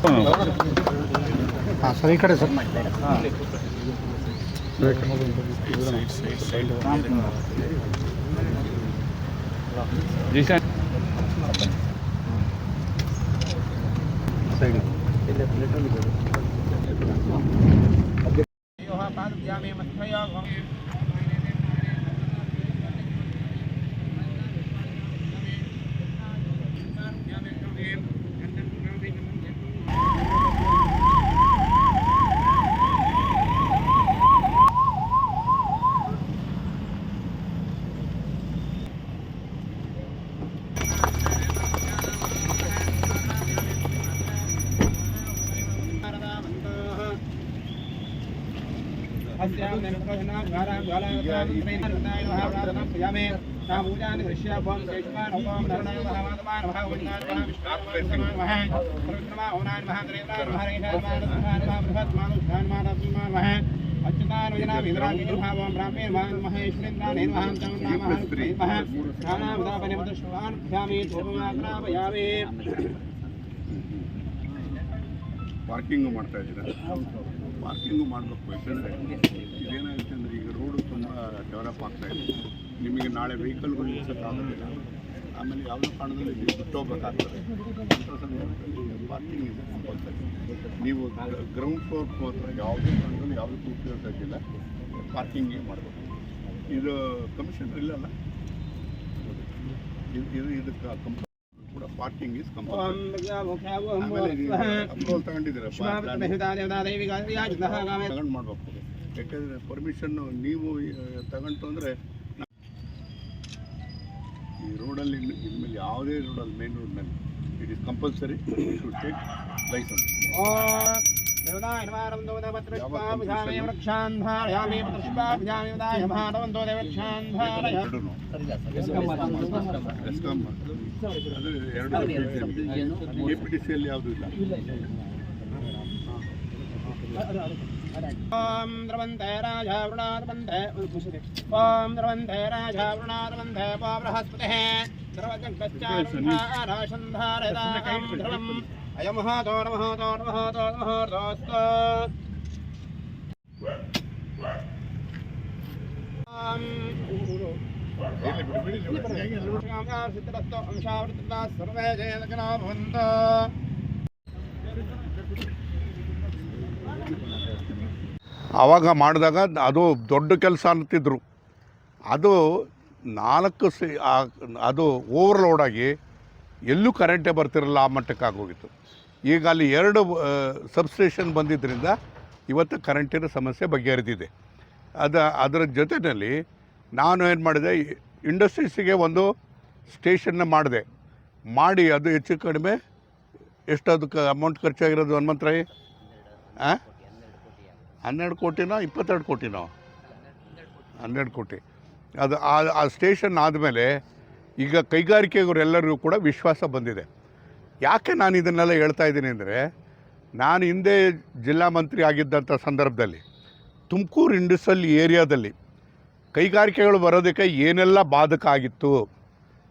ಹಾಂ ಸರ್, ಈ ಕಡೆ ಸರ್. ಸೈಡ್ ಪಾರ್ಕಿಂಗು ಮಾಡ್ತಾ ಇದ್ದೀರಾ? ಪಾರ್ಕಿಂಗು ಮಾಡಬೇಕು. ಯಾಕಂದರೆ ಇದೇನಾಗುತ್ತೆ ಅಂದರೆ ಈಗ ರೋಡು ತುಂಬ ಡೆವಲಪ್ ಆಗ್ತಾ ಇದೆ. ನಿಮಗೆ ನಾಳೆ ವೆಹಿಕಲ್ಗಳು ನಿಲ್ಲಿಸೋಕ್ಕಾಗೋದಿಲ್ಲ. ಆಮೇಲೆ ಯಾವುದೋ ಕಾರಣದಲ್ಲಿ ನೀವು ಬಿಟ್ಟೋಗ್ಬೇಕಾಗ್ತದೆ. ಅಂಥ ಸಂದರ್ಭದಲ್ಲಿ ಪಾರ್ಕಿಂಗ್ ಇದೆ ಕಂಪಲ್ಸರಿ. ನೀವು ಗ್ರೌಂಡ್ ಫ್ಲೋರ್ ಹತ್ರ ಯಾವುದೇ ಕಾರಣದಲ್ಲಿ ಯಾವುದಕ್ಕೂ ಉಪಯೋಗಿಸೋಕ್ಕಿಲ್ಲ, ಪಾರ್ಕಿಂಗೇ ಮಾಡಬೇಕು. ಇದು ಕಮಿಷನರ್ ಇಲ್ಲಲ್ಲ, ಇದಕ್ಕೆ ಕೂಡ ಪಾರ್ಕಿಂಗ್ ಇಸ್ ಕಂಪಲ್ಸರಿ. ಅಪ್ರೂವಲ್ ತಗೊಂಡಿದ್ದೀರಾ? ತಗೊಂಡು ಮಾಡಬೇಕು. ಯಾಕೆಂದರೆ ಪರ್ಮಿಷನ್ನು ನೀವು ತಗೊಂಡು ಅಂದರೆ ಈ ರೋಡಲ್ಲಿ ಇನ್ಮೇಲೆ ಯಾವುದೇ ರೋಡಲ್ಲಿ ಮೇನ್ ರೋಡ್ನಲ್ಲಿ it is compulsory to take license. KPTCಯಲ್ಲಿ ಯಾವುದೂ ಇಲ್ಲ. ಓಂ ದ್ರವಂತೆ ರಾಜಾ ವೃಣಾದ್ವಂತೆ ಓಂ ದ್ರವಂತೆ ರಾಜಾ ವೃಣಾದ್ವಂತೆ ಪೋ ಬೃಹಸ್ಪತಿಃ ದ್ರವಜಂಕಶ್ಚಾರಾಶಂಧಾರಯತಾಂ ಧ್ರುವಂ ಅಯಮಹಾತೋ ನಮಹಾತೋ ನಮಹಾತೋ ನಮಹಾತೋಸ್ತು ಸಿದ್ಧರಸ್ತು ಅಂಶಾವೃತ ಸರ್ವೇ ಜಯಲಗ್ನೋ ಭವಂತು. ಆವಾಗ ಮಾಡಿದಾಗ ಅದು ದೊಡ್ಡ ಕೆಲಸ ಅಂತಿದ್ರು. ಅದು ಅದು ಓವರ್ಲೋಡಾಗಿ ಎಲ್ಲೂ ಕರೆಂಟೇ ಬರ್ತಿರಲ್ಲ, ಆ ಮಟ್ಟಕ್ಕೆ ಆಗೋಗಿತ್ತು. ಈಗ ಅಲ್ಲಿ 2 ಸಬ್ಸ್ಟೇಷನ್ ಬಂದಿದ್ದರಿಂದ ಇವತ್ತು ಕರೆಂಟಿನ ಸಮಸ್ಯೆ ಬಗೆಹರಿದಿದೆ. ಅದರ ಜೊತೆಯಲ್ಲಿ ನಾನು ಏನು ಮಾಡಿದೆ, ಇಂಡಸ್ಟ್ರೀಸಿಗೆ ಒಂದು ಸ್ಟೇಷನ್ನ ಮಾಡಿ ಅದು ಹೆಚ್ಚು ಕಡಿಮೆ ಎಷ್ಟು ಅದಕ್ಕೆ ಅಮೌಂಟ್ ಖರ್ಚಾಗಿರೋದು ಹನುಮಂತರಾಯ್? 12 ಕೋಟಿನೋ 22 ಕೋಟಿನೋ? 12 ಕೋಟಿ. ಅದು ಆ ಸ್ಟೇಷನ್ ಆದಮೇಲೆ ಈಗ ಕೈಗಾರಿಕೆಯವರೆಲ್ಲರಿಗೂ ಕೂಡ ವಿಶ್ವಾಸ ಬಂದಿದೆ. ಯಾಕೆ ನಾನು ಇದನ್ನೆಲ್ಲ ಹೇಳ್ತಾ ಇದ್ದೀನಿ ಅಂದರೆ, ನಾನು ಹಿಂದೆ ಜಿಲ್ಲಾ ಮಂತ್ರಿ ಆಗಿದ್ದಂಥ ಸಂದರ್ಭದಲ್ಲಿ ತುಮಕೂರು ಇಂಡಸ್ಟ್ರಿಯಲ್ ಏರಿಯಾದಲ್ಲಿ ಕೈಗಾರಿಕೆಗಳು ಬರೋದಕ್ಕೆ ಏನೆಲ್ಲ ಬಾಧಕ ಆಗಿತ್ತು,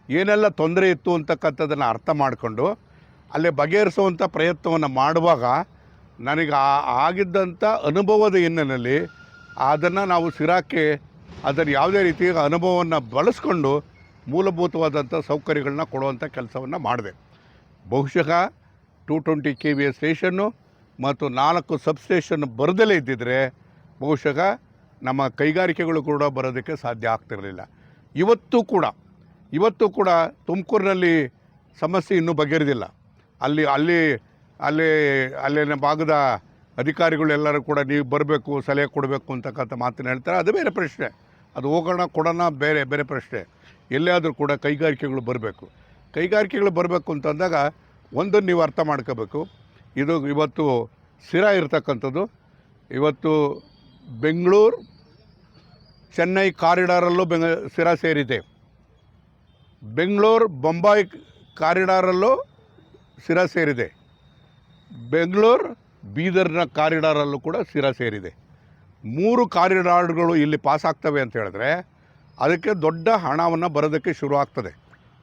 ಏನೆಲ್ಲ ತೊಂದರೆ ಇತ್ತು ಅಂತಕ್ಕಂಥದ್ದನ್ನು ಅರ್ಥ ಮಾಡಿಕೊಂಡು ಅಲ್ಲೇ ಬಗೆಹರಿಸುವಂಥ ಪ್ರಯತ್ನವನ್ನು ಮಾಡುವಾಗ ನನಗೆ ಆಗಿದ್ದಂಥ ಅನುಭವದ ಹಿನ್ನೆಲೆಯಲ್ಲಿ ಅದನ್ನು ನಾವು ಸಿರಾಕ್ಕೆ ಅದರ ಯಾವುದೇ ರೀತಿಯ ಅನುಭವವನ್ನು ಬಳಸ್ಕೊಂಡು ಮೂಲಭೂತವಾದಂಥ ಸೌಕರ್ಯಗಳನ್ನ ಕೊಡುವಂಥ ಕೆಲಸವನ್ನು ಮಾಡಿದೆ. ಬಹುಶಃ 220 KVA ಸ್ಟೇಷನ್ನು ಮತ್ತು 4 ಸಬ್ಸ್ಟೇಷನ್ ಬರದಲ್ಲೇ ಇದ್ದಿದ್ದರೆ ಬಹುಶಃ ನಮ್ಮ ಕೈಗಾರಿಕೆಗಳು ಕೂಡ ಬರೋದಕ್ಕೆ ಸಾಧ್ಯ ಆಗ್ತಿರಲಿಲ್ಲ. ಇವತ್ತು ಕೂಡ ತುಮಕೂರಿನಲ್ಲಿ ಸಮಸ್ಯೆ ಇನ್ನೂ ಬಗೆಹರಿದಿಲ್ಲ. ಅಲ್ಲಿನ ಭಾಗದ ಅಧಿಕಾರಿಗಳೆಲ್ಲರೂ ಕೂಡ ನೀವು ಬರಬೇಕು, ಸಲಹೆ ಕೊಡಬೇಕು ಅಂತಕ್ಕಂಥ ಮಾತನ್ನು ಹೇಳ್ತಾರೆ. ಅದು ಬೇರೆ ಪ್ರಶ್ನೆ. ಅದು ಕೊಡೋಣ ಬೇರೆ ಪ್ರಶ್ನೆ. ಎಲ್ಲಾದರೂ ಕೂಡ ಕೈಗಾರಿಕೆಗಳು ಬರಬೇಕು ಅಂತಂದಾಗ ಒಂದನ್ನು ನೀವು ಅರ್ಥ ಮಾಡ್ಕೋಬೇಕು. ಇವತ್ತು ಸಿರಾ ಇರ್ತಕ್ಕಂಥದ್ದು ಇವತ್ತು ಬೆಂಗಳೂರು ಚೆನ್ನೈ ಕಾರಿಡಾರಲ್ಲೂ ಸಿರಾ ಸೇರಿದೆ. ಬೆಂಗಳೂರು ಬೊಂಬಾಯಿ ಕಾರಿಡಾರಲ್ಲೂ ಸಿರಾ ಸೇರಿದೆ. ಬೆಂಗಳೂರು ಬೀದರ್ನ ಕಾರಿಡಾರಲ್ಲೂ ಕೂಡ ಸಿರಾ ಸೇರಿದೆ. 3 ಕಾರಿಡಾರ್ಗಳು ಇಲ್ಲಿ ಪಾಸ್ ಆಗ್ತವೆ ಅಂತ ಹೇಳಿದ್ರೆ ಅದಕ್ಕೆ ದೊಡ್ಡ ಹಣವನ್ನು ಬರೋದಕ್ಕೆ ಶುರು ಆಗ್ತದೆ.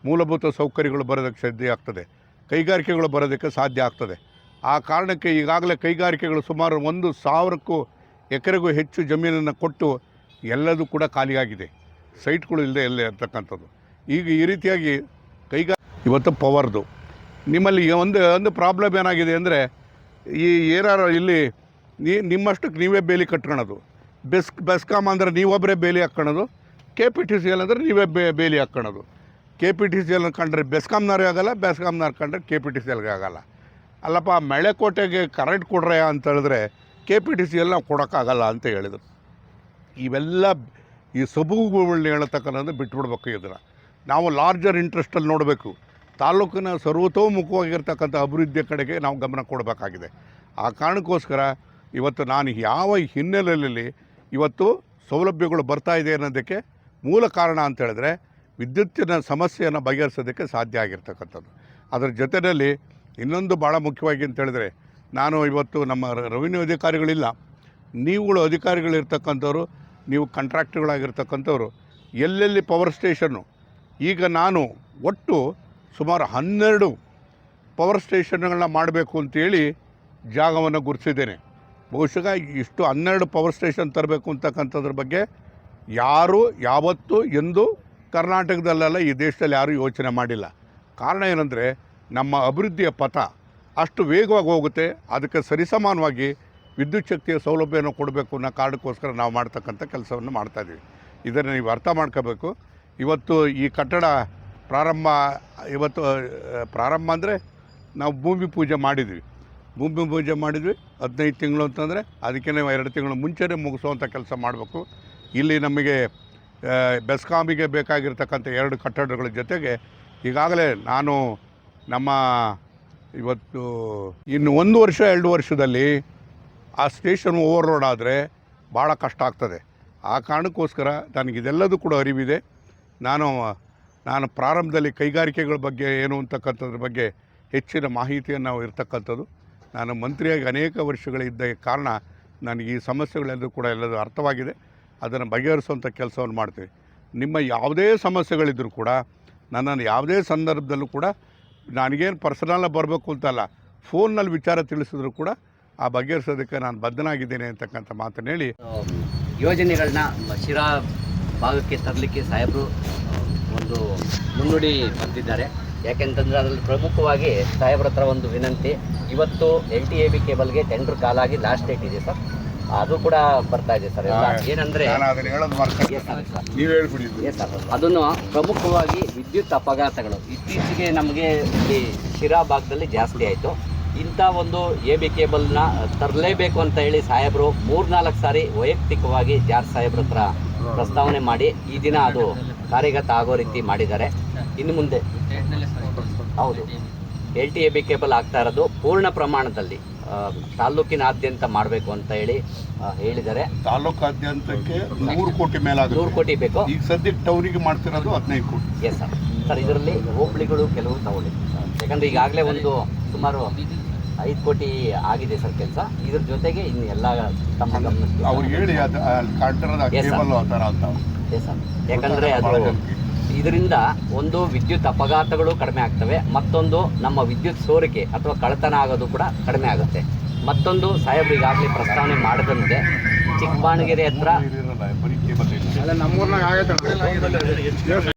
ಮೂಲಭೂತ ಸೌಕರ್ಯಗಳು ಬರೋದಕ್ಕೆ ಸಾಧ್ಯ ಆಗ್ತದೆ, ಕೈಗಾರಿಕೆಗಳು ಬರೋದಕ್ಕೆ ಸಾಧ್ಯ ಆಗ್ತದೆ. ಆ ಕಾರಣಕ್ಕೆ ಈಗಾಗಲೇ ಕೈಗಾರಿಕೆಗಳು ಸುಮಾರು 1,000 ಎಕರೆಗೂ ಹೆಚ್ಚು ಜಮೀನನ್ನು ಕೊಟ್ಟು ಎಲ್ಲದೂ ಕೂಡ ಖಾಲಿಯಾಗಿದೆ, ಸೈಟ್ಗಳು ಇಲ್ಲದೆ ಎಲ್ಲೇ ಇರ್ತಕ್ಕಂಥದ್ದು. ಈಗ ಈ ರೀತಿಯಾಗಿ ಇವತ್ತು ಪವರ್ದು ನಿಮ್ಮಲ್ಲಿ ಒಂದು ಪ್ರಾಬ್ಲಮ್ ಏನಾಗಿದೆ ಅಂದರೆ, ಈ ಏನಾರು ಇಲ್ಲಿ ನಿಮ್ಮಷ್ಟಕ್ಕೆ ನೀವೇ ಬೇಲಿ ಕಟ್ಕೊಳೋದು. ಬೆಸ್ಕಾಮ್ ಅಂದರೆ ನೀವೊಬ್ಬರೇ ಬೇಲಿ ಹಾಕ್ಕೊಳೋದು, KPTCL ಅಂದರೆ ನೀವೇ ಬೇಲಿ ಹಾಕ್ಕೊಳೋದು. KPTCL ಕಂಡ್ರೆ ಬೆಸ್ಕಾಮ್ನವ್ರಿಗೆ ಆಗಲ್ಲ, ಬೆಸ್ಕಾಮ್ನವ್ರು ಕಂಡ್ರೆ KPTCLಗೆ ಆಗಲ್ಲ. ಅಲ್ಲಪ್ಪ ಮೆಳೆಕೋಟೆಗೆ ಕರೆಂಟ್ ಕೊಡ್ರೆ ಅಂತ ಹೇಳಿದ್ರೆ KPTCL ನಾವು ಕೊಡೋಕ್ಕಾಗಲ್ಲ ಅಂತ ಹೇಳಿದರು. ಇವೆಲ್ಲ ಈ ಸಬೂಬುಗಳನ್ನ ಹೇಳ್ತಕ್ಕಂಥದ್ದು ಬಿಟ್ಬಿಡ್ಬೇಕು. ಇದನ್ನು ನಾವು ಲಾರ್ಜರ್ ಇಂಟ್ರೆಸ್ಟಲ್ಲಿ ನೋಡಬೇಕು. ತಾಲೂಕಿನ ಸರ್ವತೋಮುಖವಾಗಿರ್ತಕ್ಕಂಥ ಅಭಿವೃದ್ಧಿಯ ಕಡೆಗೆ ನಾವು ಗಮನ ಕೊಡಬೇಕಾಗಿದೆ. ಆ ಕಾರಣಕ್ಕೋಸ್ಕರ ಇವತ್ತು ನಾನು ಯಾವ ಹಿನ್ನೆಲೆಯಲ್ಲಿ ಇವತ್ತು ಸೌಲಭ್ಯಗಳು ಬರ್ತಾ ಇದೆ ಅನ್ನೋದಕ್ಕೆ ಮೂಲ ಕಾರಣ ಅಂತ ಹೇಳಿದ್ರೆ ವಿದ್ಯುತ್ತಿನ ಸಮಸ್ಯೆಯನ್ನು ಬಗೆಹರಿಸೋದಕ್ಕೆ ಸಾಧ್ಯ ಆಗಿರ್ತಕ್ಕಂಥದ್ದು. ಅದರ ಜೊತೆಯಲ್ಲಿ ಇನ್ನೊಂದು ಭಾಳ ಮುಖ್ಯವಾಗಿ ಅಂತ ಹೇಳಿದ್ರೆ, ನಾನು ಇವತ್ತು ನಮ್ಮ ರೆವಿನ್ಯೂ ಅಧಿಕಾರಿಗಳಿಲ್ಲ, ನೀವುಗಳು ಅಧಿಕಾರಿಗಳಿರ್ತಕ್ಕಂಥವ್ರು, ನೀವು ಕಾಂಟ್ರಾಕ್ಟ್ಗಳಾಗಿರ್ತಕ್ಕಂಥವ್ರು, ಎಲ್ಲೆಲ್ಲಿ ಪವರ್ ಸ್ಟೇಷನ್ನು, ಈಗ ನಾನು ಒಟ್ಟು ಸುಮಾರು 12 ಪವರ್ ಸ್ಟೇಷನ್ಗಳನ್ನ ಮಾಡಬೇಕು ಅಂತೇಳಿ ಜಾಗವನ್ನು ಗುರುತಿಸಿದ್ದೇನೆ. ಬಹುಶಃ ಇಷ್ಟು 12 ಪವರ್ ಸ್ಟೇಷನ್ ತರಬೇಕು ಅಂತಕ್ಕಂಥದ್ರ ಬಗ್ಗೆ ಯಾರೂ ಯಾವತ್ತೂ ಎಂದೂ ಕರ್ನಾಟಕದಲ್ಲೆಲ್ಲ ಈ ದೇಶದಲ್ಲಿ ಯಾರೂ ಯೋಚನೆ ಮಾಡಿಲ್ಲ. ಕಾರಣ ಏನಂದರೆ, ನಮ್ಮ ಅಭಿವೃದ್ಧಿಯ ಪಥ ಅಷ್ಟು ವೇಗವಾಗಿ ಹೋಗುತ್ತೆ, ಅದಕ್ಕೆ ಸರಿಸಮಾನವಾಗಿ ವಿದ್ಯುತ್ ಶಕ್ತಿಯ ಸೌಲಭ್ಯವನ್ನು ಕೊಡಬೇಕು ಅನ್ನೋ ಕಾರಣಕ್ಕೋಸ್ಕರ ನಾವು ಮಾಡ್ತಕ್ಕಂಥ ಕೆಲಸವನ್ನು ಮಾಡ್ತಾಯಿದ್ದೀವಿ. ಇದನ್ನು ನೀವು ಅರ್ಥ ಮಾಡ್ಕೋಬೇಕು. ಇವತ್ತು ಈ ಕಟ್ಟಡ ಪ್ರಾರಂಭ ಅಂದರೆ ನಾವು ಭೂಮಿ ಪೂಜೆ ಮಾಡಿದ್ವಿ. 15 ತಿಂಗಳು ಅಂತಂದರೆ ಅದಕ್ಕೆ 2 ತಿಂಗಳು ಮುಂಚೆನೇ ಮುಗಿಸುವಂಥ ಕೆಲಸ ಮಾಡಬೇಕು. ಇಲ್ಲಿ ನಮಗೆ ಬೆಸ್ಕಾಮಿಗೆ ಬೇಕಾಗಿರ್ತಕ್ಕಂಥ 2 ಕಟ್ಟಡಗಳ ಜೊತೆಗೆ ಈಗಾಗಲೇ ನಾನು ನಮ್ಮ ಇವತ್ತು ಇನ್ನು 1 ವರ್ಷ 2 ವರ್ಷದಲ್ಲಿ ಆ ಸ್ಟೇಷನ್ ಓವರ್ಲೋಡ್ ಆದರೆ ಭಾಳ ಕಷ್ಟ ಆಗ್ತದೆ. ಆ ಕಾರಣಕ್ಕೋಸ್ಕರ ನನಗಿದೆಲ್ಲದೂ ಕೂಡ ಅರಿವಿದೆ. ನಾನು ಪ್ರಾರಂಭದಲ್ಲಿ ಕೈಗಾರಿಕೆಗಳ ಬಗ್ಗೆ ಏನು ಅಂತಕ್ಕಂಥದ್ರ ಬಗ್ಗೆ ಹೆಚ್ಚಿನ ಮಾಹಿತಿಯನ್ನು ನಾವು ಇರ್ತಕ್ಕಂಥದ್ದು. ನಾನು ಮಂತ್ರಿಯಾಗಿ ಅನೇಕ ವರ್ಷಗಳಿದ್ದ ಕಾರಣ ನನಗೆ ಈ ಸಮಸ್ಯೆಗಳೆಲ್ಲದೂ ಕೂಡ ಎಲ್ಲದೂ ಅರ್ಥವಾಗಿದೆ. ಅದನ್ನು ಬಗೆಹರಿಸುವಂಥ ಕೆಲಸವನ್ನು ಮಾಡ್ತೀವಿ. ನಿಮ್ಮ ಯಾವುದೇ ಸಮಸ್ಯೆಗಳಿದ್ದರೂ ಕೂಡ ನನ್ನನ್ನು ಯಾವುದೇ ಸಂದರ್ಭದಲ್ಲೂ ಕೂಡ ನನಗೇನು ಪರ್ಸನಲಾಗಿ ಬರಬೇಕು ಅಂತಲ್ಲ, ಫೋನ್ನಲ್ಲಿ ವಿಚಾರ ತಿಳಿಸಿದ್ರು ಕೂಡ ಆ ಬಗೆಹರಿಸೋದಕ್ಕೆ ನಾನು ಬದ್ಧನಾಗಿದ್ದೇನೆ ಅಂತಕ್ಕಂಥ ಮಾತನ್ನು ಹೇಳಿ, ಯೋಜನೆಗಳನ್ನ ಶಿರಾ ಭಾಗಕ್ಕೆ ತರಲಿಕ್ಕೆ ಸಾಹೇಬರು ಒಂದು ಮುನ್ನುಡಿ ಬಂದಿದ್ದಾರೆ. ಯಾಕೆಂತಂದರೆ ಅದರಲ್ಲಿ ಪ್ರಮುಖವಾಗಿ ಸಾಹೇಬ್ರ ಹತ್ರ ಒಂದು ವಿನಂತಿ, ಇವತ್ತು LTAB ಕೇಬಲ್ಗೆ ಟೆಂಡರ್ ಕಾಲಾಗಿ ಲಾಸ್ಟ್ ಡೇಟ್ ಇದೆ ಸರ್, ಅದು ಕೂಡ ಬರ್ತಾ ಇದೆ ಸರ್. ಏನಂದರೆ ಸರ್, ಅದನ್ನು ಪ್ರಮುಖವಾಗಿ ವಿದ್ಯುತ್ ಅಪಘಾತಗಳು ಇತ್ತೀಚೆಗೆ ನಮಗೆ ಇಲ್ಲಿ ಶಿರಾ ಭಾಗದಲ್ಲಿ ಜಾಸ್ತಿ ಆಯಿತು. ಇಂಥ ಒಂದು AB ಕೇಬಲ್ನ ತರಲೇಬೇಕು ಅಂತ ಹೇಳಿ ಸಾಹೇಬರು 3-4 ಸಾರಿ ವೈಯಕ್ತಿಕವಾಗಿ ಜಾರ್ಜ್ ಸಾಹೇಬ್ರ ಹತ್ರ ಪ್ರಸ್ತಾವನೆ ಮಾಡಿ ಈ ದಿನ ಅದು ಕಾರ್ಯಗತ ಆಗೋ ರೀತಿ ಮಾಡಿದ್ದಾರೆ. ಇನ್ನು ಮುಂದೆ ಹೌದು LTAB ಕೇಬಲ್ ಆಗ್ತಾ ಇರೋದು ಪೂರ್ಣ ಪ್ರಮಾಣದಲ್ಲಿ ತಾಲ್ಲೂಕಿನಾದ್ಯಂತ ಮಾಡಬೇಕು ಅಂತ ಹೇಳಿ ಹೇಳಿದ್ದಾರೆ. ತಾಲ್ಲೂಕಾದ್ಯಂತಕ್ಕೆ 100 ಕೋಟಿ ಮೇಲೆ 100 ಕೋಟಿ ಬೇಕು. ಈಗ ಸದ್ಯಕ್ಕೆ ಟೌನಿಗೆ ಮಾಡ್ತಿರೋದು 15 ಕೋಟಿ. Yes sir. ಸರ್ ಇದರಲ್ಲಿ ಹೋಬಳಿಗಳು ಕೆಲವು ತಗೊಳ್ಳಿ, ಯಾಕಂದರೆ ಈಗಾಗಲೇ ಒಂದು ಸುಮಾರು 5 ಕೋಟಿ ಆಗಿದೆ ಸರ್ ಕೆಲಸ. ಇದ್ರ ಜೊತೆಗೆ ಇನ್ನು ಎಲ್ಲ ತಮ್ಮ ಗಮನಕ್ಕೆ ಅವ್ರು ಹೇಳಿ ಎಸ್ ಸರ್. ಯಾಕಂದರೆ ಅದು ಇದರಿಂದ ಒಂದು ವಿದ್ಯುತ್ ಅಪಘಾತಗಳು ಕಡಿಮೆ ಆಗ್ತವೆ, ಮತ್ತೊಂದು ನಮ್ಮ ವಿದ್ಯುತ್ ಸೋರಿಕೆ ಅಥವಾ ಕಳ್ಳತನ ಆಗೋದು ಕೂಡ ಕಡಿಮೆ ಆಗುತ್ತೆ. ಮತ್ತೊಂದು ಸಾಹೇಬ್ರು ಈಗಾಗಲೇ ಪ್ರಸ್ತಾವನೆ ಮಾಡಿದಂತೆ ಚಿಕ್ಕಬಾಣಗೆರೆ ಹತ್ರ ನಮ್ಮೂರ್ನಾಗ ಆಗೈತೆ